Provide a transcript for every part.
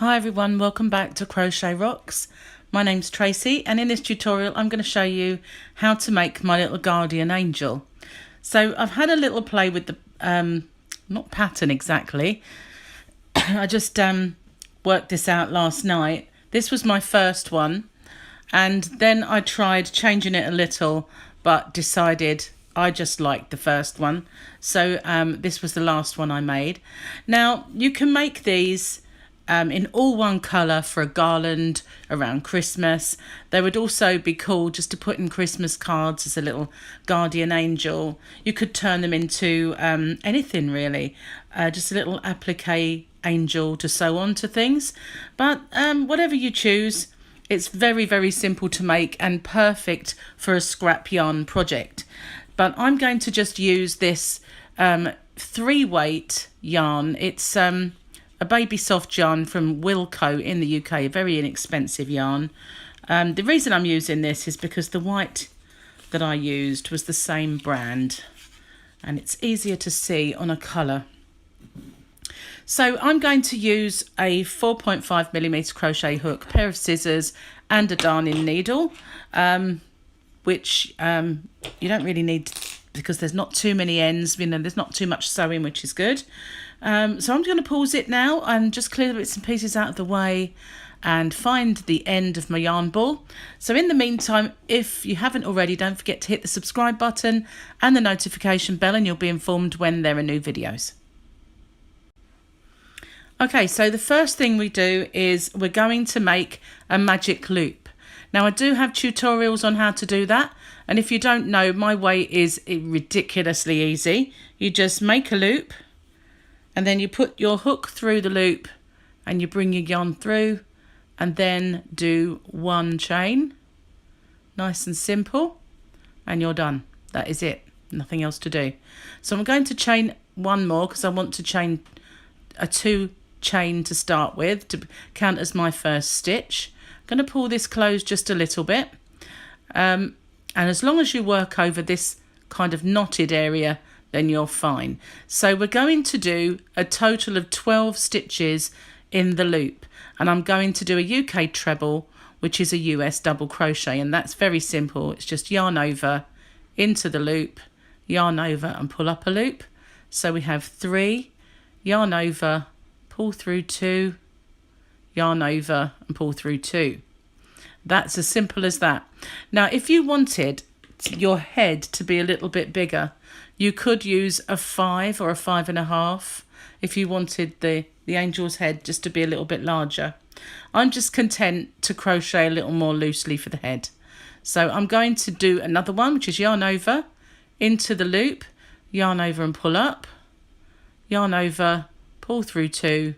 Hi everyone, welcome back to Crochet Rocks. My name's Tracy, and in this tutorial I'm going to show you how to make my little guardian angel. So I've had a little play with the, not pattern exactly, I just worked this out last night. This was my first one, and then I tried changing it a little but decided I just liked the first one. So this was the last one I made. Now you can make these in all one colour for a garland around Christmas. They would also be cool just to put in Christmas cards as a little guardian angel. You could turn them into anything really, just a little applique angel to sew on to things. But whatever you choose, it's very, very simple to make and perfect for a scrap yarn project. But I'm going to just use this 3-weight yarn. It's a baby soft yarn from Wilko in the UK, a very inexpensive yarn. The reason I'm using this is because the white that I used was the same brand, and it's easier to see on a colour. So I'm going to use a 4.5mm crochet hook, pair of scissors and a darning needle, which you don't really need because there's not too many ends, there's not too much sewing, which is good. So I'm going to pause it now and just clear the bits and pieces out of the way and find the end of my yarn ball. So in the meantime, if you haven't already, don't forget to hit the subscribe button and the notification bell, and you'll be informed when there are new videos. Okay, so the first thing we do is we're going to make a magic loop. Now I do have tutorials on how to do that, and if you don't know, my way is ridiculously easy. You just make a loop, and then you put your hook through the loop and you bring your yarn through and then do 1 chain. Nice and simple, and you're done. That is it, nothing else to do. So I'm going to chain one more because I want to chain a 2 chain to start with to count as my first stitch. I'm going to pull this closed just a little bit, and as long as you work over this kind of knotted area, then you're fine. So we're going to do a total of 12 stitches in the loop, and I'm going to do a UK treble, which is a US double crochet, and that's very simple. It's just yarn over into the loop, yarn over and pull up a loop. So we have 3, yarn over, pull through 2, yarn over and pull through 2. That's as simple as that. Now if you wanted your head to be a little bit bigger, you could use a 5 or a 5.5 if you wanted the angel's head just to be a little bit larger. I'm just content to crochet a little more loosely for the head. So I'm going to do another one, which is yarn over into the loop, yarn over and pull up, yarn over, pull through 2,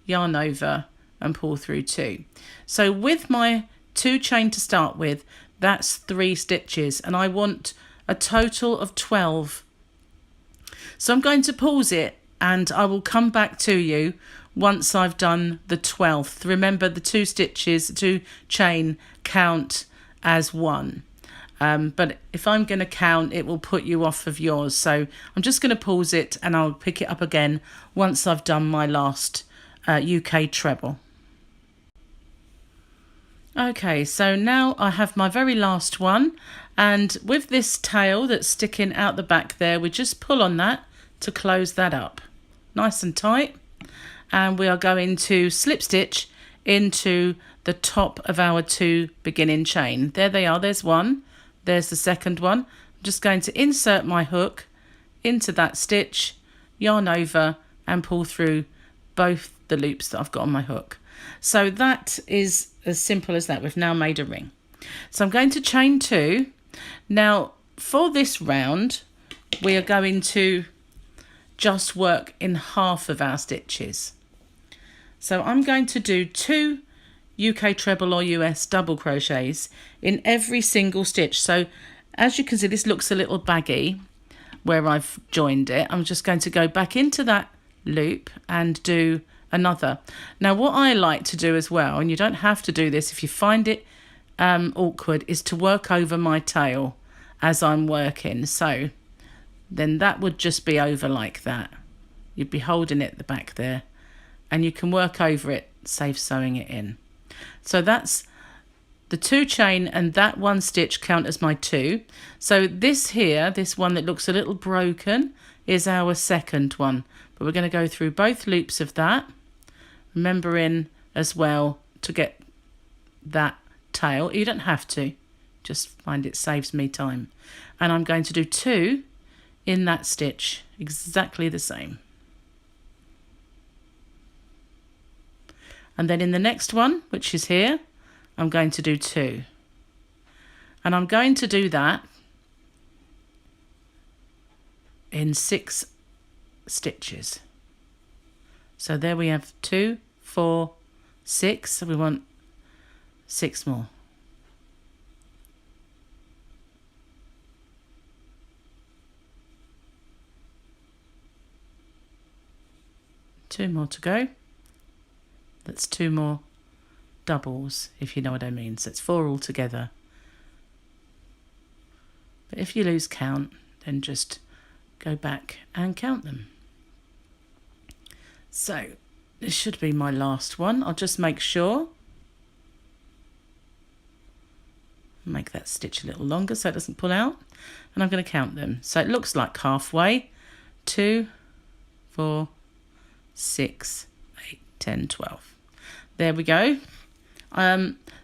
yarn over and pull through 2. So with my 2 chain to start with, that's 3 stitches, and I want a total of 12. So I'm going to pause it and I will come back to you once I've done the 12th. Remember, the 2 stitches, the 2 chain count as 1. But if I'm going to count, it will put you off of yours. So I'm just going to pause it and I'll pick it up again once I've done my last UK treble. Okay, so now I have my very last one, and with this tail that's sticking out the back there, we just pull on that to close that up nice and tight, and we are going to slip stitch into the top of our 2 beginning chain. There they are, there's one, there's the second one. I'm just going to insert my hook into that stitch, yarn over and pull through both the loops that I've got on my hook. So that is as simple as that. We've now made a ring. So I'm going to chain 2. Now for this round we are going to just work in half of our stitches. So I'm going to do 2 UK treble or US double crochets in every single stitch. So as you can see, this looks a little baggy where I've joined it. I'm just going to go back into that loop and do another. Now what I like to do as well, and you don't have to do this if you find it awkward, is to work over my tail as I'm working. So then that would just be over like that. You'd be holding it at the back there, and you can work over it safe sewing it in. So that's the 2 chain, and that 1 stitch count as my 2. So this here, this one that looks a little broken, is our second one. But we're going to go through both loops of that, remembering as well to get that tail. You don't have to, just find it saves me time. And I'm going to do 2 in that stitch, exactly the same. And then in the next one, which is here, I'm going to do 2. And I'm going to do that in 6 stitches. So there we have 2, 4, 6. So we want 6 more. Two more to go. That's 2 more doubles, if you know what I mean. So it's 4 altogether. But if you lose count, then just go back and count them. So this should be my last one. I'll just make sure. Make that stitch a little longer so it doesn't pull out. And I'm going to count them. So it looks like halfway. 2, 4, 6, 8, 10, 12. There we go.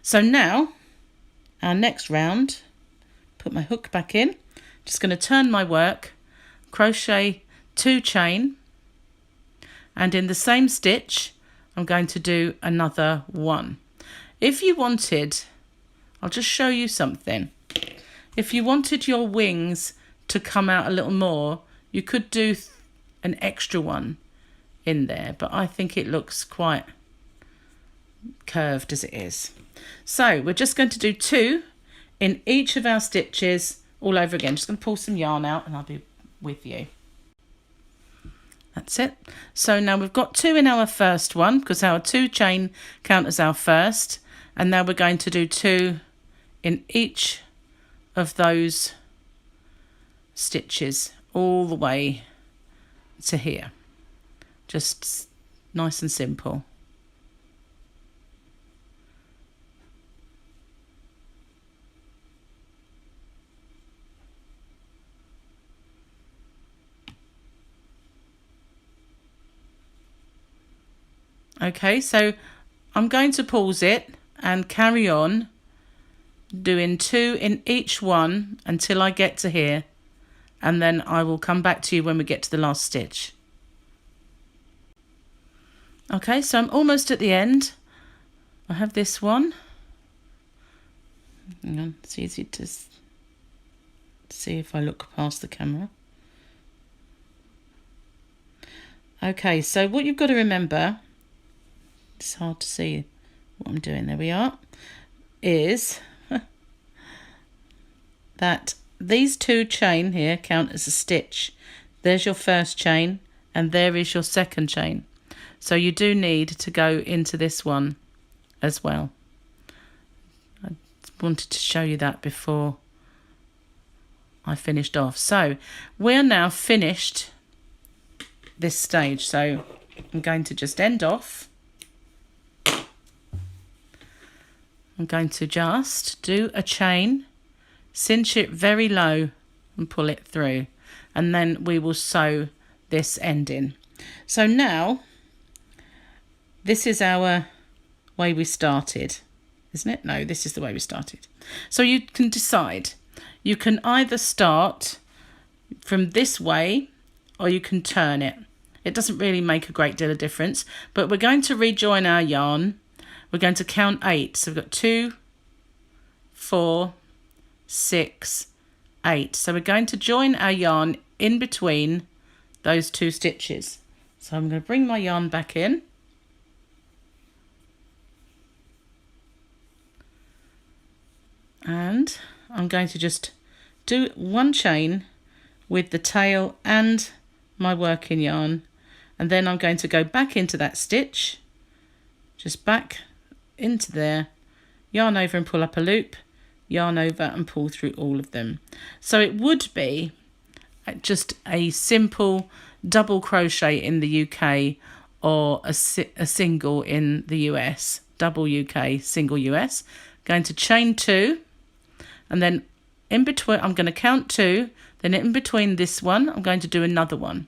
So now our next round, put my hook back in, just going to turn my work, crochet 2 chain, and in the same stitch I'm going to do another 1. If you wanted, I'll just show you something. If you wanted your wings to come out a little more, you could do an extra one in there, but I think it looks quite curved as it is. So we're just going to do 2 in each of our stitches all over again. Just going to pull some yarn out and I'll be with you. That's it. So now we've got 2 in our first one because our 2 chain count as our first, and now we're going to do 2 in each of those stitches all the way to here. Just nice and simple. Okay, so I'm going to pause it and carry on doing 2 in each one until I get to here, and then I will come back to you when we get to the last stitch. Okay, so I'm almost at the end. I have this one. Hang on, it's easy to see if I look past the camera. Okay, so what you've got to remember, it's hard to see what I'm doing, there we are, is that these 2 chain here count as a stitch. There's your first chain and there is your second chain. So you do need to go into this one as well. I wanted to show you that before I finished off. So we're now finished this stage. So I'm going to just end off. I'm going to just do a chain, cinch it very low and pull it through, and then we will sew this end in. So now this is our way we started, isn't it? No, this is the way we started. So you can decide. You can either start from this way or you can turn it. It doesn't really make a great deal of difference, but we're going to rejoin our yarn. We're going to count 8. So we've got 2, 4, 6, 8. So we're going to join our yarn in between those 2 stitches. So I'm going to bring my yarn back in. And I'm going to just do 1 chain with the tail and my working yarn, and then I'm going to go back into that stitch, just back into there, yarn over and pull up a loop, yarn over and pull through all of them. So it would be just a simple double crochet in the UK or a single in the US, double UK, single US. Going to chain 2, and then in between, I'm going to count 2, then in between this one, I'm going to do another one.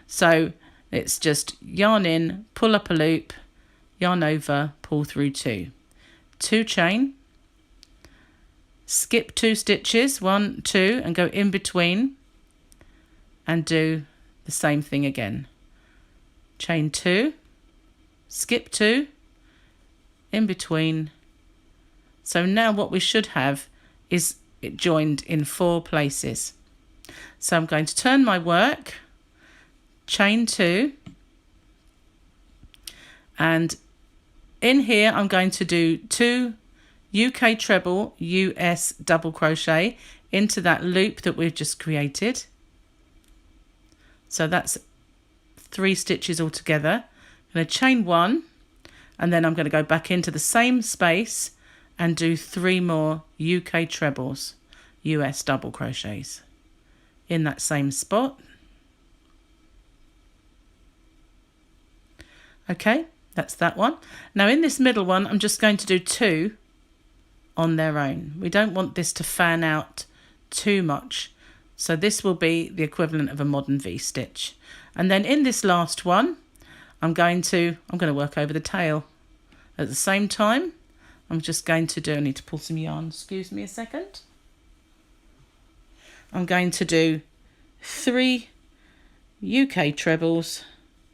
So it's just yarn in, pull up a loop, yarn over, pull through 2. 2 chain, skip 2 stitches, 1, 2, and go in between and do the same thing again. Chain 2, skip 2, in between. So now what we should have is it joined in 4 places. So I'm going to turn my work, chain 2, and in here I'm going to do 2 UK treble, US double crochet into that loop that we've just created. So that's 3 stitches all together. I'm going to chain 1, and then I'm going to go back into the same space and do 3 more UK trebles, US double crochets in that same spot. Okay, that's that one. Now in this middle one, I'm just going to do 2 on their own. We don't want this to fan out too much. So this will be the equivalent of a modern V-stitch. And then in this last one, I'm going to work over the tail. At the same time, I'm just going to do, I need to pull some yarn, excuse me a second. I'm going to do 3 UK trebles,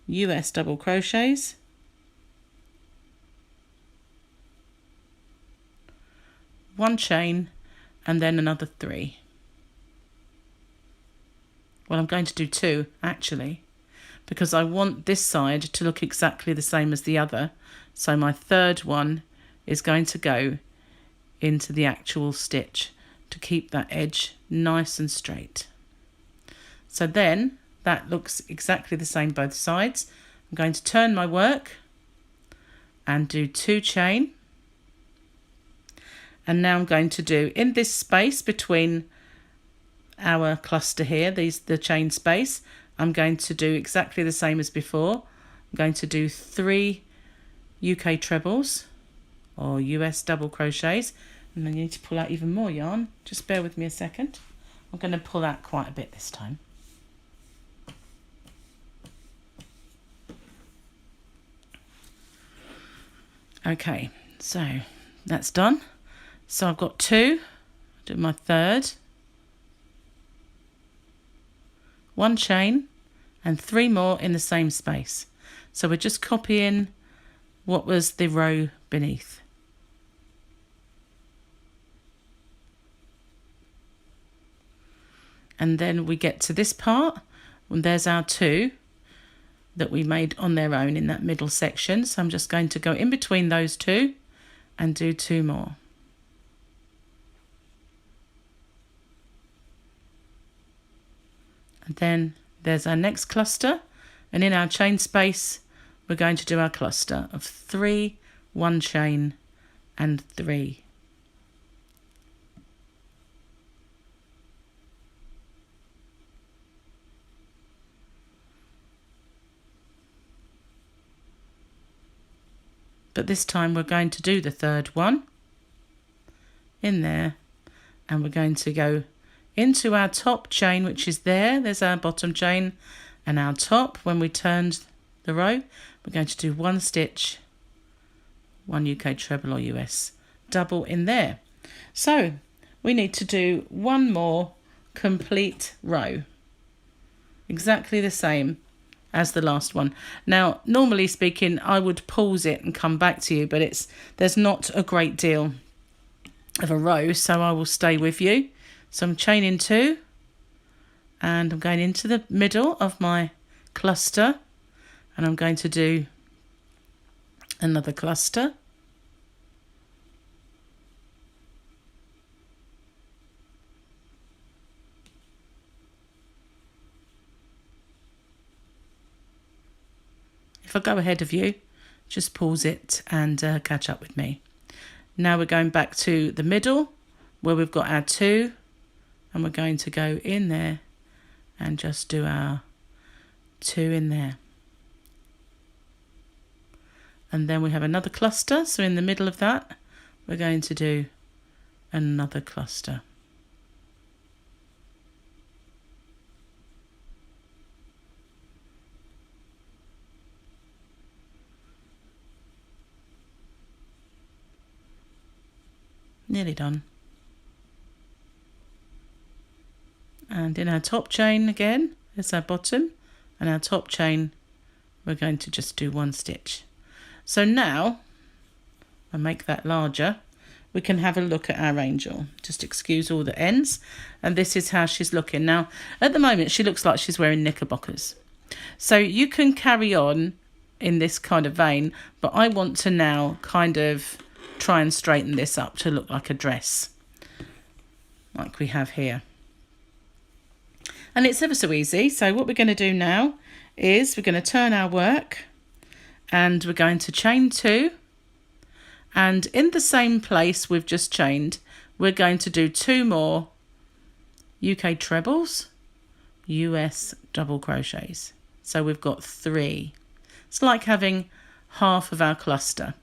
US double crochets, 1 chain, and then another 3. Well, I'm going to do 2 actually, because I want this side to look exactly the same as the other. So my third one is going to go into the actual stitch to keep that edge nice and straight. So then that looks exactly the same both sides. I'm going to turn my work and do 2 chain. And now I'm going to do, in this space between our cluster here, the chain space, I'm going to do exactly the same as before. I'm going to do 3 UK trebles or US double crochets, and then you need to pull out even more yarn. Just bear with me a second. I'm going to pull out quite a bit this time. Okay, so that's done. So I've got 2, do my third, 1 chain, and 3 more in the same space. So we're just copying what was the row beneath. And then we get to this part, and there's our 2 that we made on their own in that middle section. So I'm just going to go in between those 2 and do 2 more. And then there's our next cluster, and in our chain space we're going to do our cluster of 3, 1 chain and 3. But this time we're going to do the third one in there, and we're going to go into our top chain, which is there's our bottom chain, and our top, when we turned the row, we're going to do 1 stitch, 1 UK treble or US double in there. So we need to do 1 more complete row, exactly the same as the last one. Now, normally speaking, I would pause it and come back to you, but there's not a great deal of a row, so I will stay with you. So I'm chaining 2, and I'm going into the middle of my cluster, and I'm going to do another cluster. If I go ahead of you, just pause it and catch up with me. Now we're going back to the middle where we've got our 2, and we're going to go in there and just do our 2 in there. And then we have another cluster, so in the middle of that we're going to do another cluster. Nearly done. And in our top chain again, there's our bottom, and our top chain we're going to just do 1 stitch. So now, I'll make that larger, we can have a look at our angel. Just excuse all the ends, and this is how she's looking. Now, at the moment she looks like she's wearing knickerbockers. So you can carry on in this kind of vein, but I want to now kind of try and straighten this up to look like a dress, like we have here. And it's ever so easy. So what we're going to do now is we're going to turn our work and we're going to chain 2, and in the same place we've just chained we're going to do 2 more UK trebles, US double crochets. So we've got 3. It's like having half of our cluster.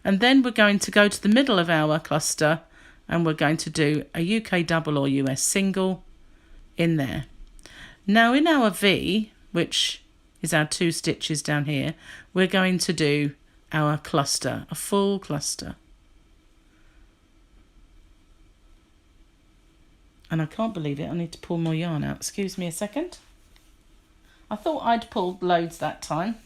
And then we're going to go to the middle of our cluster and we're going to do a UK double or US single in there. Now in our V, which is our 2 stitches down here, we're going to do our cluster, a full cluster. And I can't believe it, I need to pull more yarn out. Excuse me a second. I thought I'd pulled loads that time.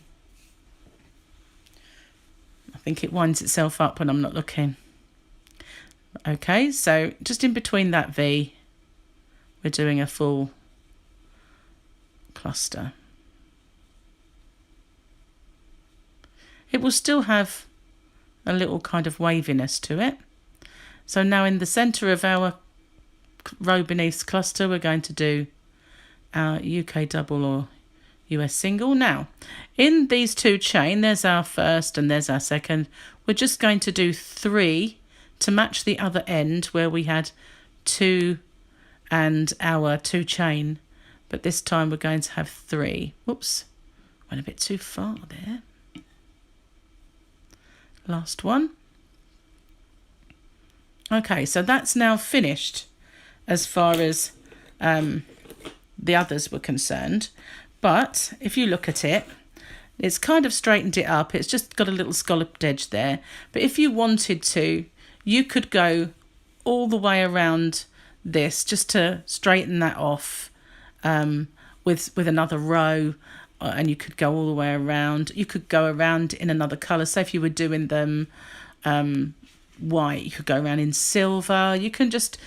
I think it winds itself up when I'm not looking. Okay, so just in between that V, we're doing a full cluster. It will still have a little kind of waviness to it. So now in the centre of our row beneath cluster, we're going to do our UK double or US single. Now, in these 2 chain, there's our first and there's our second. We're just going to do 3 to match the other end where we had 2 and our 2 chain. But this time we're going to have 3. Whoops, went a bit too far there. Last one. Okay, so that's now finished as far as the others were concerned. But if you look at it, it's kind of straightened it up. It's just got a little scalloped edge there. But if you wanted to, you could go all the way around this just to straighten that off with another row. And you could go all the way around. You could go around in another colour. So if you were doing them white, you could go around in silver. You can just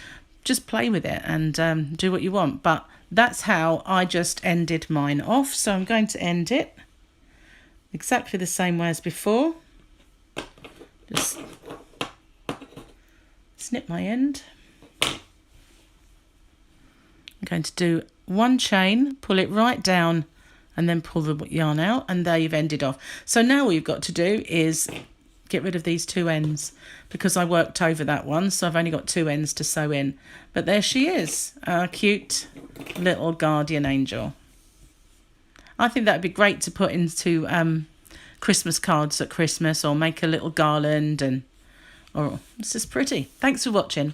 play with it and do what you want. But that's how I just ended mine off. So I'm going to end it exactly the same way as before. Just snip my end. I'm going to do 1 chain, pull it right down and then pull the yarn out, and there you've ended off. So now all you've got to do is get rid of these 2 ends because I worked over that one, so I've only got 2 ends to sew in. But there she is, our cute little guardian angel. I think that would be great to put into Christmas cards at Christmas, or make a little garland, and it's just pretty. Thanks for watching.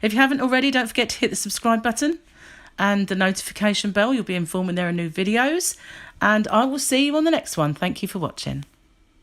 If you haven't already, don't forget to hit the subscribe button and the notification bell. You'll be informed when there are new videos, and I will see you on the next one. Thank you for watching.